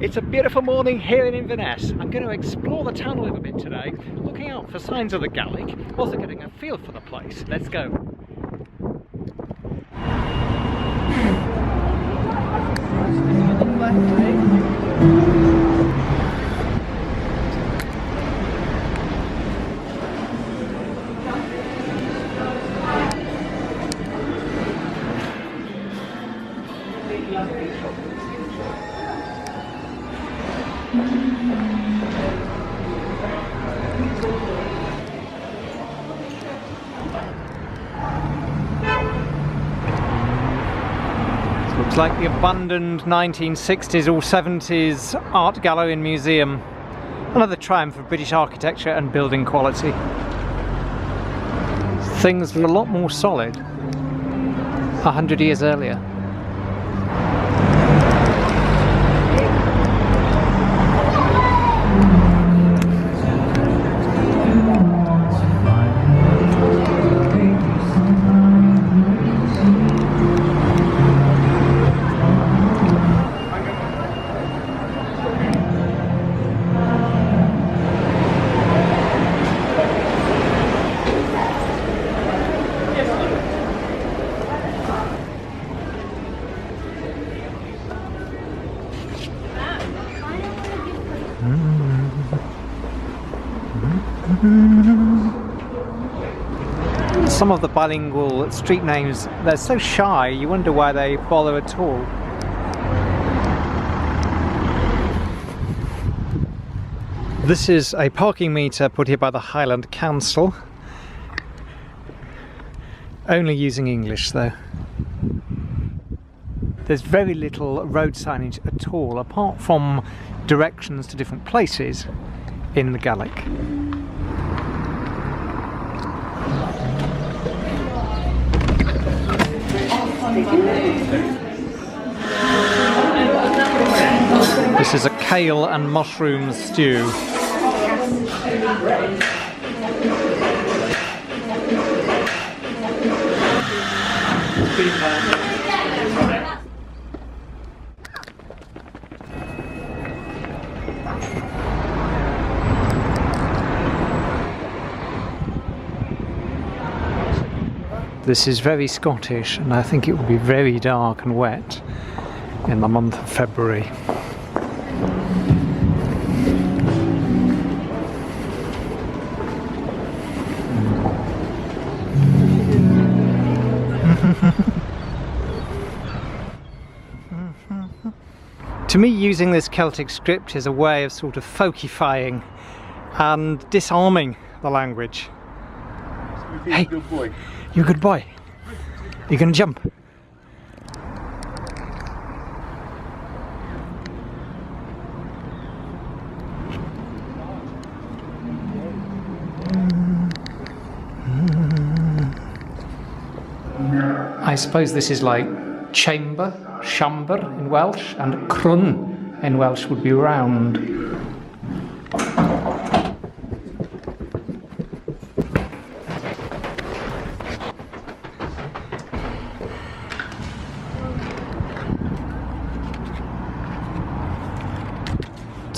It's a beautiful morning here in Inverness. I'm going to explore the town a little bit today, looking out for signs of the Gaelic, also getting a feel for the place. Let's go. Looks like the abandoned 1960s or 70s art gallery and museum. Another triumph of British architecture and building quality. Things were a lot more solid 100 years earlier. Some of the bilingual street names, they're so shy, you wonder why they bother at all. This is a parking meter put here by the Highland Council. Only using English though. There's very little road signage at all, apart from directions to different places in the Gaelic. This is a kale and mushroom stew. This is very Scottish, and I think it will be very dark and wet in the month of February. To me, using this Celtic script is a way of sort of folkifying and disarming the language. Hey, good boy. You're a good boy. You're gonna jump. I suppose this is like chamber, chamber in Welsh, and crwn in Welsh would be round.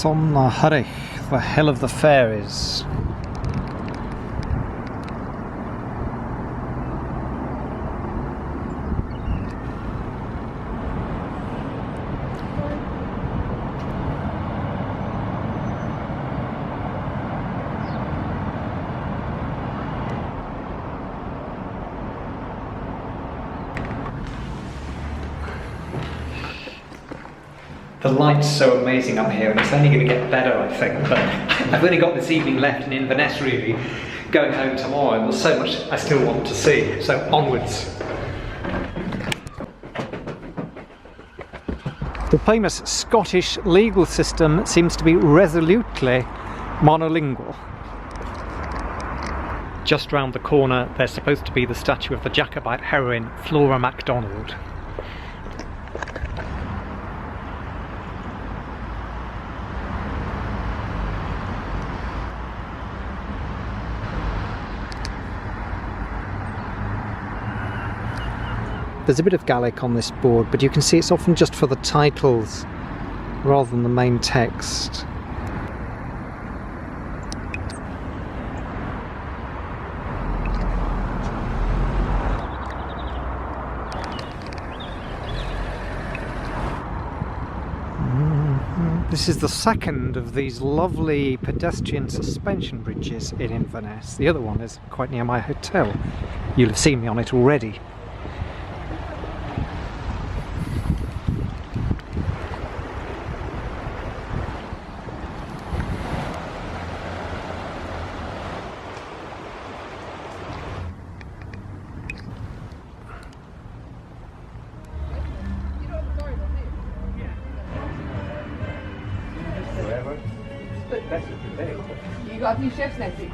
On the Hurrich, the Hill of the Fairies. The light's so amazing up here, and it's only going to get better, I think, but I've only got this evening left in Inverness really, going home tomorrow, and there's so much I still want to see, so onwards. The famous Scottish legal system seems to be resolutely monolingual. Just round the corner there's supposed to be the statue of the Jacobite heroine Flora MacDonald. There's a bit of Gaelic on this board, but you can see it's often just for the titles rather than the main text. This is the second of these lovely pedestrian suspension bridges in Inverness. The other one is quite near my hotel. You'll have seen me on it already. You got new chefs next week.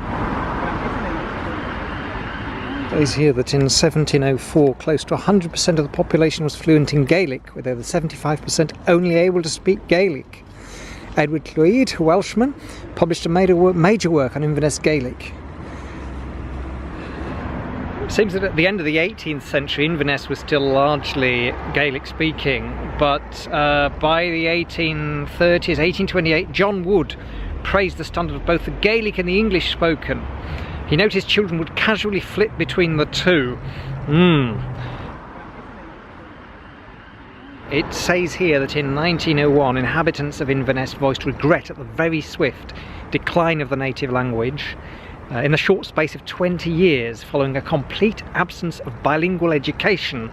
It says here that in 1704 close to 100% of the population was fluent in Gaelic, with over 75% only able to speak Gaelic. Edward Llwyd, a Welshman, published a major work on Inverness Gaelic. It seems that at the end of the 18th century Inverness was still largely Gaelic speaking, but by the 1830s, 1828, John Wood praised the standard of both the Gaelic and the English spoken. He noticed children would casually flit between the two. It says here that in 1901 inhabitants of Inverness voiced regret at the very swift decline of the native language in the short space of 20 years following a complete absence of bilingual education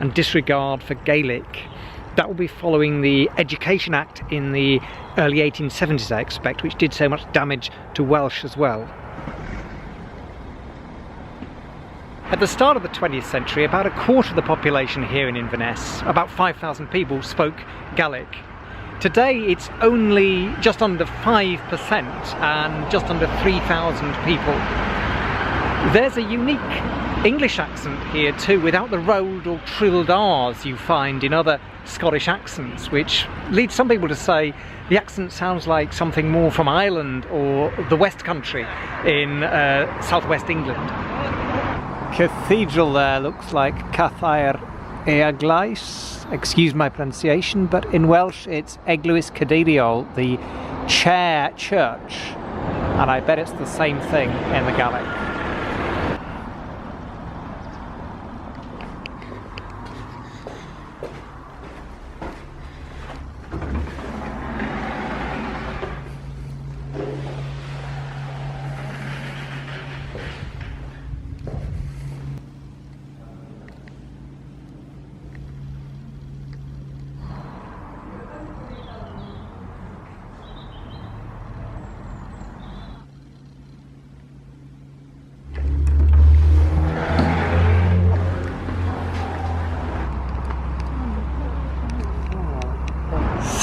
and disregard for Gaelic. That will be following the Education Act in the early 1870s, I expect, which did so much damage to Welsh as well. At the start of the 20th century, about a quarter of the population here in Inverness, about 5,000 people, spoke Gaelic. Today it's only just under 5% and just under 3,000 people. There's a unique English accent here too, without the rolled or trilled R's you find in other Scottish accents, which leads some people to say the accent sounds like something more from Ireland or the West Country in southwest England. Cathedral there looks like Cathair Eaglais, excuse my pronunciation, but in Welsh it's Eglwys Cathedral, the chair church, and I bet it's the same thing in the Gaelic.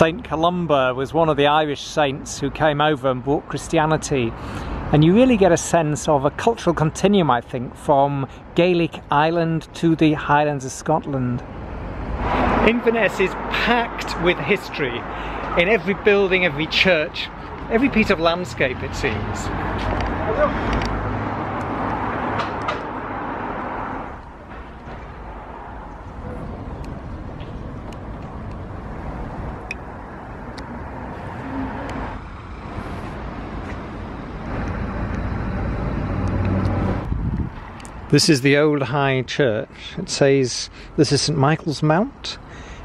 Saint Columba was one of the Irish saints who came over and brought Christianity, and you really get a sense of a cultural continuum, I think, from Gaelic Ireland to the Highlands of Scotland. Inverness is packed with history in every building, every church, every piece of landscape, it seems. This is the old high church. It says this is St Michael's Mount,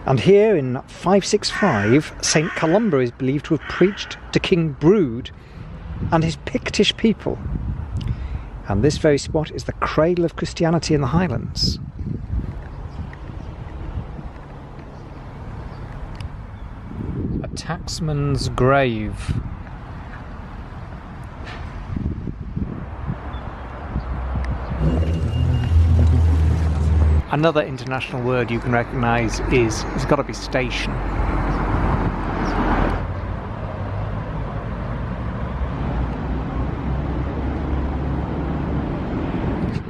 and here in 565 St Columba is believed to have preached to King Brood and his Pictish people. And this very spot is the cradle of Christianity in the Highlands. A tacksman's grave. Another international word you can recognise is, it's got to be station.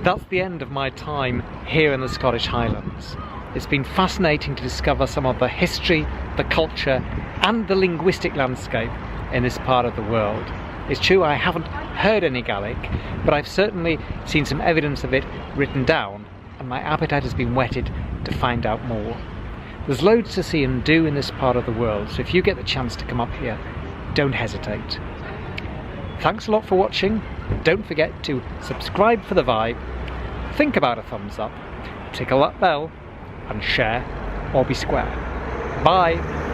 That's the end of my time here in the Scottish Highlands. It's been fascinating to discover some of the history, the culture and the linguistic landscape in this part of the world. It's true I haven't heard any Gaelic, but I've certainly seen some evidence of it written down, and my appetite has been whetted to find out more. There's loads to see and do in this part of the world, so if you get the chance to come up here, don't hesitate. Thanks a lot for watching. Don't forget to subscribe for the vibe, think about a thumbs up, tickle that bell, and share or be square. Bye!